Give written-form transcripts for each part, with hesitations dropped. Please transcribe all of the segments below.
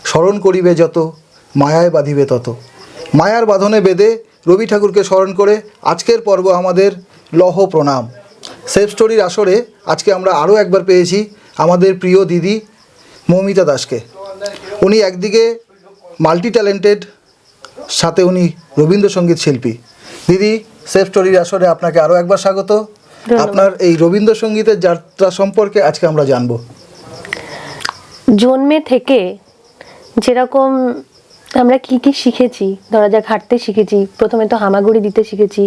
স্মরণ করিবে যত মায়ায় বাঁধিবে তত। মায়ার বাঁধনে বেঁধে রবি ঠাকুরকে স্মরণ করে আজকের পর্ব আমাদের লহ প্রণাম। সেফ স্টোরির আসরে আজকে আমরা আরও একবার পেয়েছি আমাদের প্রিয় দিদি মৌমিতা দাসকে। উনি একদিকে মাল্টি ট্যালেন্টেড, সাথে উনি রবীন্দ্রসঙ্গীত শিল্পী। দিদি, সেফ স্টোরির আসরে আপনাকে আরও একবার স্বাগত। আপনার এই রবীন্দ্রসঙ্গীতের যাত্রা সম্পর্কে আজকে আমরা জানব। জন্মে থেকে যেরকম আমরা কি কি শিখেছি, ধরা যাক হাঁটতে শিখেছি, প্রথমে তো হামাগুড়ি দিতে শিখেছি,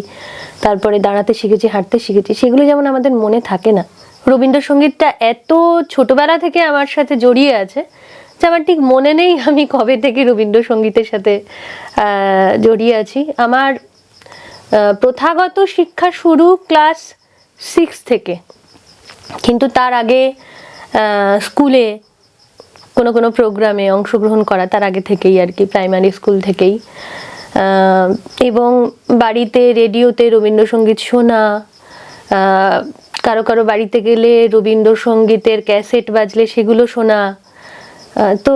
তারপরে দাঁড়াতে শিখেছি, হাঁটতে শিখেছি, সেগুলো যেমন আমাদের মনে থাকে না, রবীন্দ্রসঙ্গীতটা এত ছোটবেলা থেকে আমার সাথে জড়িয়ে আছে যে আমার ঠিক মনে নেই আমি কবে থেকে রবীন্দ্রসঙ্গীতের সাথে জড়িয়ে আছি। আমার প্রথাগত শিক্ষা শুরু ক্লাস 6 থেকে, কিন্তু তার আগে স্কুলে কোনো প্রোগ্রামে অংশগ্রহণ করা তার আগে থেকেই আর কি, প্রাইমারি স্কুল থেকেই। এবং বাড়িতে রেডিওতে রবীন্দ্রসঙ্গীত শোনা, কারো বাড়িতে গেলে রবীন্দ্রসঙ্গীতের ক্যাসেট বাজলে সেগুলো শোনা, তো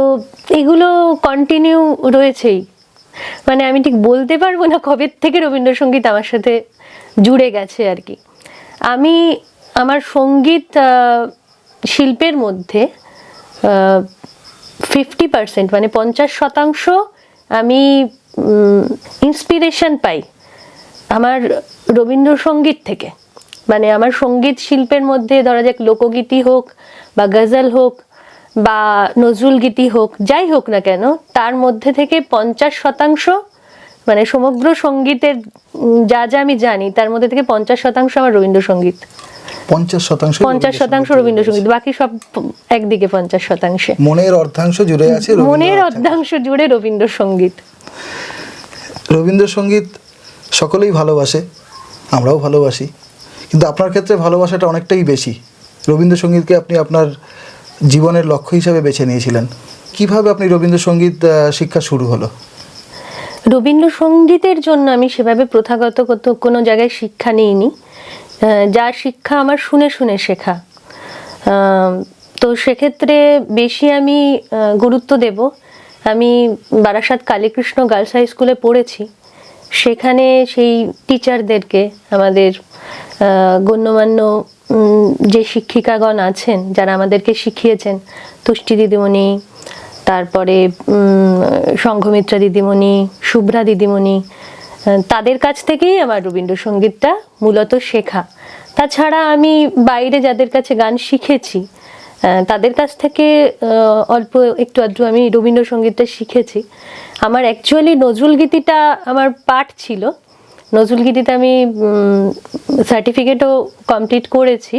এগুলো কন্টিনিউ রয়েছেই। মানে আমি ঠিক বলতে পারবো না কবে থেকে রবীন্দ্রসঙ্গীত আমার সাথে জুড়ে গেছে আর কি। আমি আমার সঙ্গীত শিল্পের মধ্যে 50%, মানে 50% আমি ইন্সপিরেশন পাই আমার রবীন্দ্রসঙ্গীত থেকে। মানে আমার সঙ্গীত শিল্পের মধ্যে ধরা যাক লোকগীতি হোক বা গজল হোক বা নজরুল গীতি হোক, যাই হোক না কেন, তার মধ্যে থেকে 50%, মানে সমগ্র সঙ্গীতের যা যা আমি জানি তার মধ্যে থেকে 50% আমার রবীন্দ্রসঙ্গীত। 50% রবীন্দ্রসঙ্গীত, বাকি সব একদিকে 50%। মনের অর্ধাংশ জুড়ে আছে, মনের অর্ধাংশ জুড়ে রবীন্দ্রসঙ্গীত। রবীন্দ্রসঙ্গীত সকলেই ভালোবাসে, আমরাও ভালোবাসি, কিন্তু আপনার ক্ষেত্রে ভালোবাসাটা অনেকটাই বেশি। রবীন্দ্রসঙ্গীতকে আপনি আপনার জীবনের লক্ষ্য হিসাবে বেছে নিয়েছিলেন। কিভাবে আপনি রবীন্দ্রসঙ্গীত শিক্ষা শুরু হলো? রবীন্দ্রসঙ্গীতের জন্য আমি সেভাবে প্রথাগত কোনো জায়গায় শিক্ষা নিইনি, যা শিক্ষা আমার শুনে শুনে শেখা। তো সেক্ষেত্রে বেশি আমি গুরুত্ব দেব, আমি বারাসাত কালীকৃষ্ণ গার্লস হাই স্কুলে পড়েছি। সেখানে সেই টিচারদেরকে, আমাদের গণ্যমান্য যে শিক্ষিকাগণ আছেন যারা আমাদেরকে শিখিয়েছেন, তুষ্টি দিদিমণি, তারপরে সংঘমিত্রা দিদিমণি, শুভ্রা দিদিমণি, তাদের কাছ থেকেই আমার রবীন্দ্রসঙ্গীতটা মূলত শেখা। তাছাড়া আমি বাইরে যাদের কাছে গান শিখেছি তাদের কাছ থেকে অল্প একটু আধটু আমি রবীন্দ্রসঙ্গীতটা শিখেছি। আমার অ্যাকচুয়ালি নজরুল গীতিটা আমার পাঠ ছিল, নজরুল গীতিতে আমি সার্টিফিকেটও কমপ্লিট করেছি,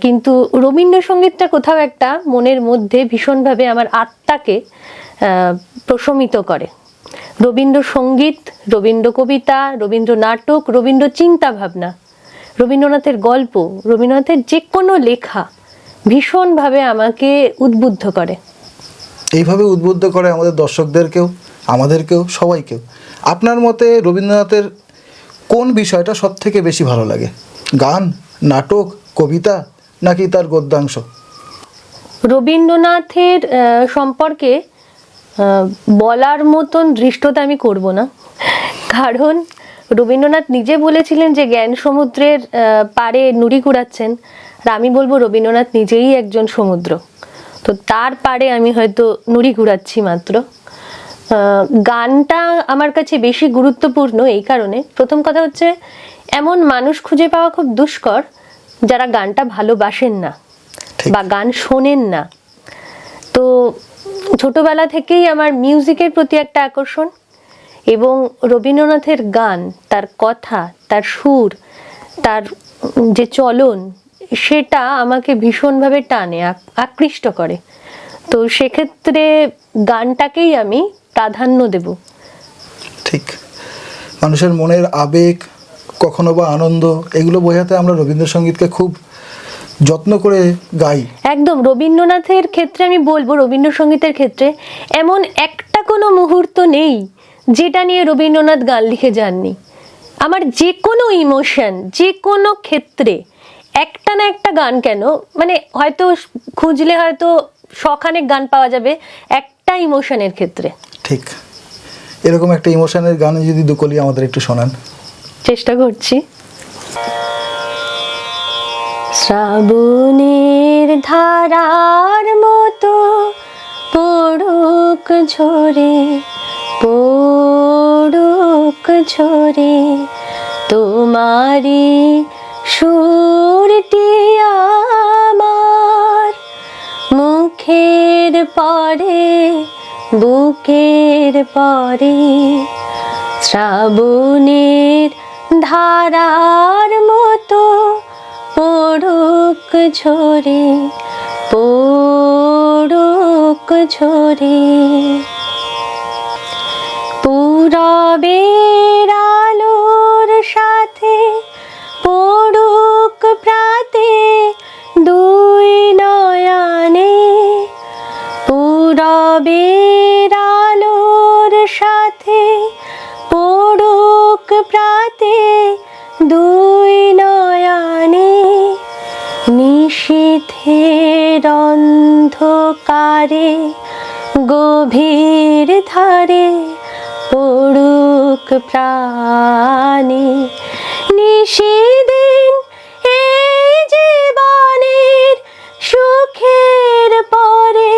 কিন্তু রবীন্দ্রসঙ্গীতটা কোথাও একটা মনের মধ্যে ভীষণভাবে আমার আত্মাকে প্রশমিত করে। রবীন্দ্রসঙ্গীত, রবীন্দ্র কবিতা, রবীন্দ্র নাটক, রবীন্দ্র চিন্তা ভাবনা, রবীন্দ্রনাথের গল্প, রবীন্দ্রনাথের যে কোনো লেখা ভীষণভাবে আমাকে উদ্বুদ্ধ করে। এইভাবে উদ্বুদ্ধ করে আমাদের দর্শকদেরকেও, আমাদেরকেও, সবাইকেও। আপনার মতে রবীন্দ্রনাথের কোন বিষয়টা সব থেকে বেশি ভালো লাগে? গান, নাটক, কবিতা, নাকি তার গদ্যাংশ? রবীন্দ্রনাথের সম্পর্কে বলার মতন ধৃষ্টতা আমি করব না, কারণ রবীন্দ্রনাথ নিজে বলেছিলেন যে জ্ঞান সমুদ্রের পাড়ে নুড়ি কুড়াচ্ছেন, আর আমি বলবো রবীন্দ্রনাথ নিজেই একজন সমুদ্র, তো তার পাড়ে আমি হয়তো নুড়ি কুড়াচ্ছি মাত্র। গানটা আমার কাছে বেশি গুরুত্বপূর্ণ এই কারণে, প্রথম কথা হচ্ছে এমন মানুষ খুঁজে পাওয়া খুব দুষ্কর যারা গানটা ভালোবাসেন না বা গান শোনেন না। তো ছোটবেলা থেকেই আমার মিউজিকের প্রতি একটা আকর্ষণ, এবং রবীন্দ্রনাথের গান, তার কথা, তার সুর, তার যে চলন, সেটা আমাকে ভীষণভাবে টানে, আকৃষ্ট করে। তো সেক্ষেত্রে গানটাকেই আমি প্রাধান্য দেব। ঠিক, মানুষের মনের আবেগ, কখনো বা আনন্দ, এগুলো বোঝাতে আমরা রবীন্দ্রসঙ্গীতকে খুব যত্ন করে গাই। একদম, রবীন্দ্রনাথের ক্ষেত্রে আমি বলবো, রবীন্দ্রসঙ্গীতের ক্ষেত্রে এমন একটা কোনো মুহূর্ত নেই যেটা নিয়ে রবীন্দ্রনাথ গান লিখে যাননি। আমার যে কোনো ইমোশন, যে কোনো ক্ষেত্রে একটা না একটা গান, কেন মানে হয়তো খুঁজলে হয়তো শখানেক গান পাওয়া যাবে একটা ইমোশনের ক্ষেত্রে। ঠিক এরকম একটা ইমোশনের গানে যদি দুকলি আমাদের একটু শোনান। চেষ্টা করছি। শ্রাবণের ধারার মতো পড়ুক ঝরে, পড়ুক ঝরে তোমারি সুরটি আমার মুখের পরে, বুকের পরে। শ্রাবণের ধারার মতো পড়ুক ঝরে, পড়ুক ঝরে পূরবের আলোর সাথে পড়ুক প্রাতে দুই নয়নে। পূরবের আলোর সাথে পড়ুক প্রাতে দুই নয়নে। নিশীথের অন্ধকারে গভীর ধারে পড়ুক প্রাণে। নিশিদিন এই জীবনের সুখের পরে,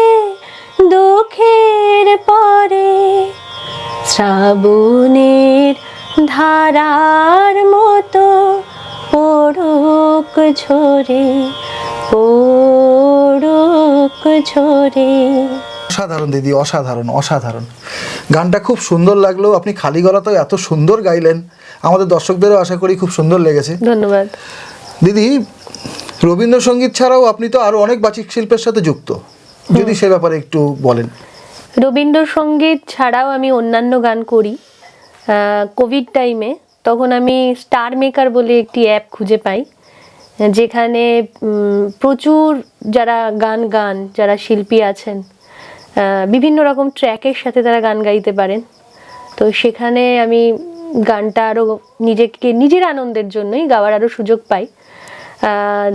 দুঃখের পরে। শ্রাবণের ধারার মতো পড়ুক ঝরে, পড়ুক ঝরে। অসাধারণ দিদি, অসাধারণ অসাধারণ। গানটা খুব সুন্দর লাগলো। আপনি খালি গলাতেও এত সুন্দর গাইলেন, আমাদের দর্শকদেরও আশা করি খুব সুন্দর লেগেছে। ধন্যবাদ দিদি। রবীন্দ্রসঙ্গীত ছাড়াও আপনি তো আরও অনেক বাচিক শিল্পের সাথে যুক্ত, যদি সে ব্যাপারে একটু বলেন। রবীন্দ্রসঙ্গীত ছাড়াও আমি অন্যান্য গান করি। কোভিড টাইমে তখন আমি স্টার মেকার বলে একটি অ্যাপ খুঁজে পাই, যেখানে প্রচুর যারা যারা শিল্পী আছেন বিভিন্ন রকম ট্র্যাকের সাথে তারা গান গাইতে পারেন। তো সেখানে আমি গানটা আরও নিজের আনন্দের জন্যই গাওয়ার আরও সুযোগ পাই।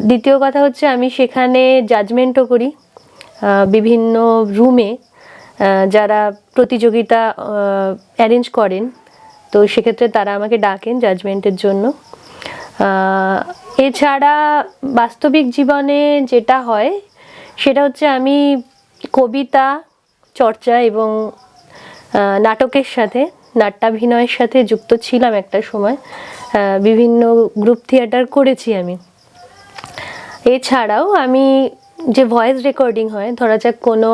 দ্বিতীয় কথা হচ্ছে আমি সেখানে জাজমেন্টও করি। বিভিন্ন রুমে যারা প্রতিযোগিতা অ্যারেঞ্জ করেন, তো সেক্ষেত্রে তারা আমাকে ডাকেন জাজমেন্টের জন্য। এছাড়া বাস্তবিক জীবনে যেটা হয় সেটা হচ্ছে আমি কবিতা চর্চা এবং নাটকের সাথে, নাট্যাভিনয়ের সাথে যুক্ত ছিলাম একটা সময়। বিভিন্ন গ্রুপ থিয়েটার করেছি আমি। এছাড়াও আমি যে ভয়েস রেকর্ডিং হয়, ধরা যাক কোনো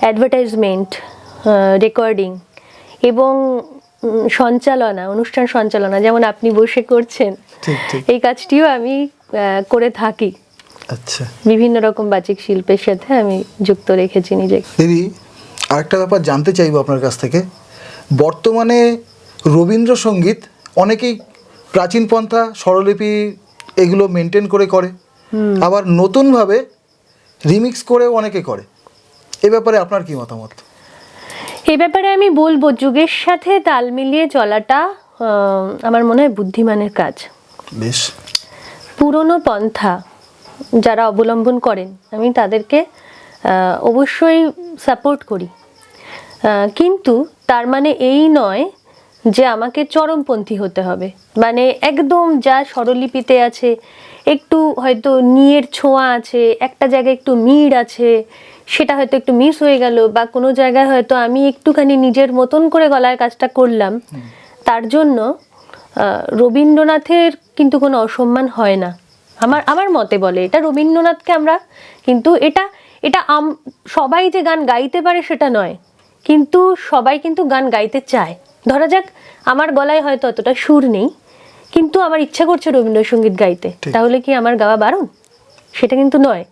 অ্যাডভার্টাইজমেন্ট রেকর্ডিং এবং অনুষ্ঠান সঞ্চালনা, যেমন আপনি বসে করছেন, এই কাজটিও আমি করে থাকি। আচ্ছা, বিভিন্ন রকম বাচিক শিল্পের সাথে আমি যুক্ত রেখেছি নিজেকে। দিদি, আরেকটা ব্যাপার জানতে চাইবো আপনার কাছ থেকে। বর্তমানে রবীন্দ্রসঙ্গীত অনেকেই প্রাচীন পন্থা, স্বরলিপি এগুলো মেনটেন করে, আবার নতুনভাবে রিমিক্স করেও অনেকে করে। এ ব্যাপারে আপনার কি মতামত? এই ব্যাপারে আমি বলবো, যুগের সাথে তাল মিলিয়ে চলাটা আমার মনে হয় বুদ্ধিমানের কাজ। বেশ। পুরনো পন্থা যারা অবলম্বন করেন আমি তাদেরকে অবশ্যই সাপোর্ট করি, কিন্তু তার মানে এই নয় যে আমাকে চরমপন্থী হতে হবে। মানে একদম যা স্বরলিপিতে আছে, একটু হয়তো নিয়ের ছোঁয়া আছে, একটা জায়গায় একটু মিড় আছে, সেটা হয়তো একটু মিস হয়ে গেল, বা কোনো জায়গায় হয়তো আমি একটুখানি নিজের মতন করে গলার কাজটা করলাম, তার জন্য রবীন্দ্রনাথের কিন্তু কোনো অসম্মান হয় না। আমার মতে বলে এটা রবীন্দ্রনাথকে আমরা, কিন্তু এটা সবাই যে গান গাইতে পারে সেটা নয়, কিন্তু সবাই কিন্তু গান গাইতে চায়। ধরা যাক আমার গলায় হয়তো অতটা সুর নেই, কিন্তু আমার ইচ্ছা করছে রবীন্দ্রসঙ্গীত গাইতে, তাহলে কি আমার গাওয়া বারণ? সেটা কিন্তু নয়।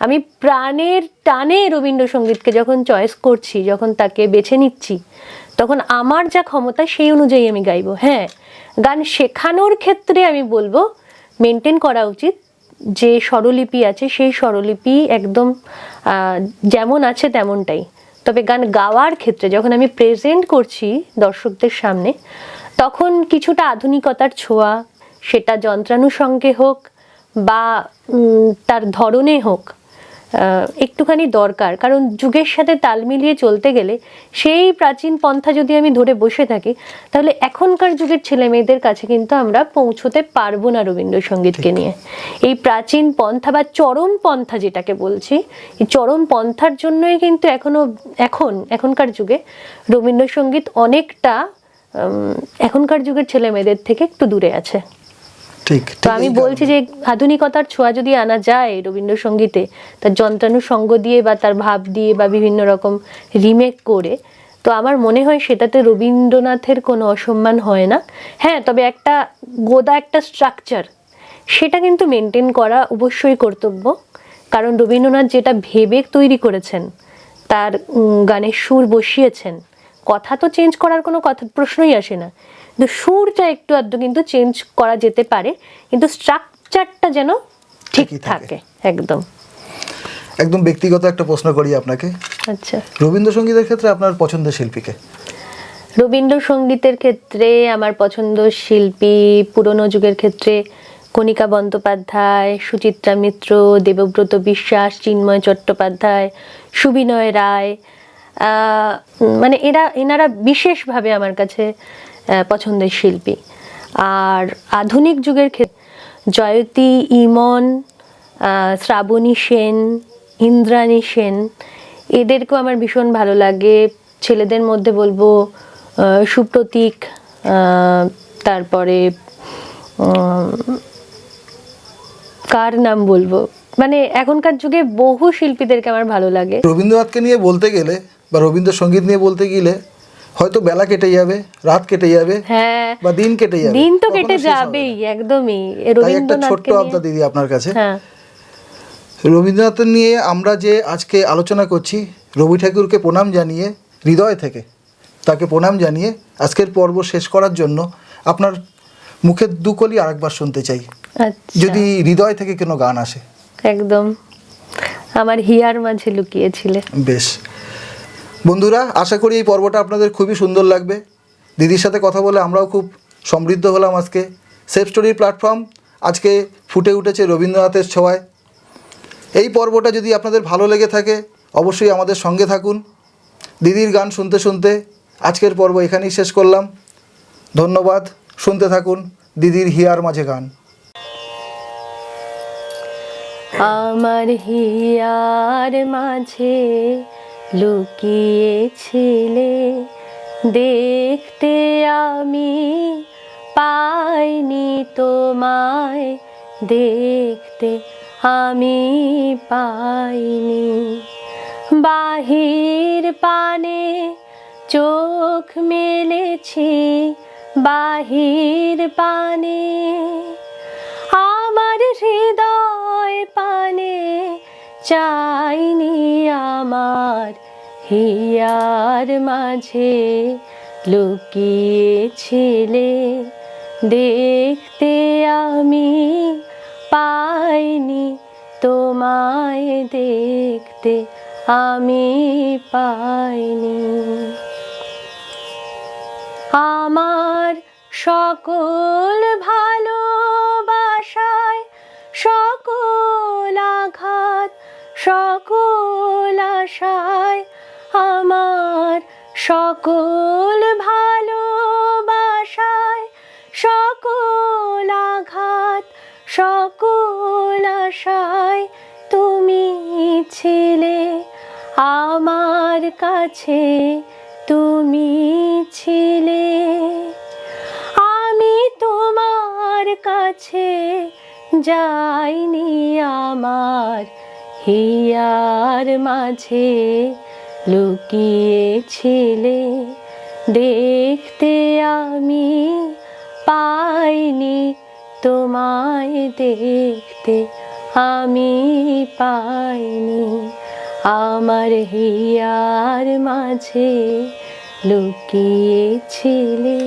আমি প্রাণের টানে রবীন্দ্রসঙ্গীতকে যখন চয়েস করছি, যখন তাকে বেছে নিচ্ছি, তখন আমার যা ক্ষমতা সেই অনুযায়ী আমি গাইবো। হ্যাঁ, গান শেখানোর ক্ষেত্রে আমি বলবো মেনটেন করা উচিত, যে স্বরলিপি আছে সেই স্বরলিপি একদম যেমন আছে তেমনটাই। তবে গান গাওয়ার ক্ষেত্রে যখন আমি প্রেজেন্ট করছি দর্শকদের সামনে, তখন কিছুটা আধুনিকতার ছোঁয়া, সেটা যন্ত্রানুষঙ্গে হোক বা তার ধরনে হোক, একটুখানি দরকার, কারণ যুগের সাথে তাল মিলিয়ে চলতে গেলে সেই প্রাচীন পন্থা যদি আমি ধরে বসে থাকি, তাহলে এখনকার যুগের ছেলে মেয়েদের কাছে কিন্তু আমরা পৌঁছতে পারবো না রবীন্দ্রসঙ্গীতকে নিয়ে। এই প্রাচীন পন্থা বা চরম পন্থা যেটাকে বলছি, এই চরম পন্থার জন্যই কিন্তু এখনকার যুগে রবীন্দ্রসঙ্গীত অনেকটা এখনকার যুগের ছেলে মেয়েদের থেকে একটু দূরে আছে। ঠিক। তো আমি বলছি যে আধুনিকতার ছোঁয়া যদি আনা যায় রবীন্দ্রসঙ্গীতে, তার যন্ত্রানুষঙ্গ দিয়ে বা তার ভাব দিয়ে বা বিভিন্ন রকম রিমেক করে, তো আমার মনে হয় সেটাতে রবীন্দ্রনাথের কোনো অসম্মান হয় না। হ্যাঁ, তবে একটা একটা স্ট্রাকচার সেটা কিন্তু মেনটেন করা অবশ্যই কর্তব্য, কারণ রবীন্দ্রনাথ যেটা ভেবে তৈরি করেছেন, তার গানের সুর বসিয়েছেন, কথা তো চেঞ্জ করার কোনো প্রশ্নই আসে না, কিন্তু সুরটা একটু আধটু কিন্তু চেঞ্জ করা যেতে পারে, কিন্তু স্ট্রাকচারটা যেন ঠিক থাকে। একদম একদম ব্যক্তিগত একটা প্রশ্ন করি আপনাকে। আচ্ছা, রবীন্দ্রসঙ্গীতের ক্ষেত্রে আপনার পছন্দের শিল্পীকে? রবীন্দ্রসঙ্গীতের ক্ষেত্রে আমার পছন্দ শিল্পী পুরনো যুগের ক্ষেত্রে কণিকা বন্দ্যোপাধ্যায়, সুচিত্রা মিত্র, দেবব্রত বিশ্বাস, চিন্ময় চট্টোপাধ্যায়, সুবিনয় রায়, মানে এনারা বিশেষভাবে আমার কাছে পছন্দের শিল্পী। আর আধুনিক যুগের ক্ষেত্রে জয়তী, ইমন, শ্রাবণী সেন, ইন্দ্রাণী সেন, এদেরকেও আমার ভীষণ ভালো লাগে। ছেলেদের মধ্যে বলবো সুপ্রতীক, তারপরে কার নাম বলবো, মানে এখনকার যুগে বহু শিল্পীদেরকে আমার ভালো লাগে। রবীন্দ্রনাথকে নিয়ে বলতে গেলে বা রবীন্দ্রসঙ্গীত নিয়ে বলতে গেলে হয়তো বেলা কেটে যাবে, রাত কেটে যাবে, হ্যাঁ, বা দিন কেটে যাবে, দিন তো কেটে যাবেই একদমই। তাই একটা ছোট্ট আবদার দিদি আপনার কাছে, হ্যাঁ, রবীন্দ্রনাথ নিয়ে আমরা যে আজকে আলোচনা করছি, রবি ঠাকুরকে প্রণাম জানিয়ে, হৃদয় থেকে তাকে প্রণাম জানিয়ে আজকের পর্ব শেষ করার জন্য আপনার মুখের দুকলি আরেকবার শুনতে চাই, যদি হৃদয় থেকে কোনো গান আসে। একদম, আমার হিয়ার মাঝে লুকিয়েছিলে। বেশ বন্ধুরা, আশা করি এই পর্বটা আপনাদের খুবই সুন্দর লাগবে। দিদির সাথে কথা বলে আমরাও খুব সমৃদ্ধ হলাম আজকে। সেফ স্টোরির প্ল্যাটফর্ম আজকে ফুটে উঠেছে রবীন্দ্রনাথের ছোঁয়ায়। এই পর্বটা যদি আপনাদের ভালো লেগে থাকে অবশ্যই আমাদের সঙ্গে থাকুন। দিদির গান শুনতে শুনতে আজকের পর্ব এখানেই শেষ করলাম। ধন্যবাদ, শুনতে থাকুন দিদির হিয়ার মাঝে গান। আমার হিয়ার মাঝে লুকিয়েছিলে, দেখতে আমি পাইনি তোমায়, দেখতে আমি পাইনি। বাহির পানে চোখ মেলেছি, বাহির পানে আমার হৃদয় পানে চাইনি আমার হিয়ার মাঝে লুকিয়েছিলে, দেখতে আমি পাইনি তোমায়, দেখতে আমি পাইনি। আমার সকল ভালোবাসায় সকল আঘাত, সকল আশায়, আমার সকল ভালোবাসায় সকল আঘাত, সকল আশায় তুমি ছিলে আমার কাছে, তুমি ছিলে। আমি তোমার কাছে যাইনি, আমার হিয়ার মাঝে লুকিয়েছিলে, দেখতে আমি পাইনি তোমায়, দেখতে আমি পাইনি। আমার হিয়ার মাঝে লুকিয়েছিলে।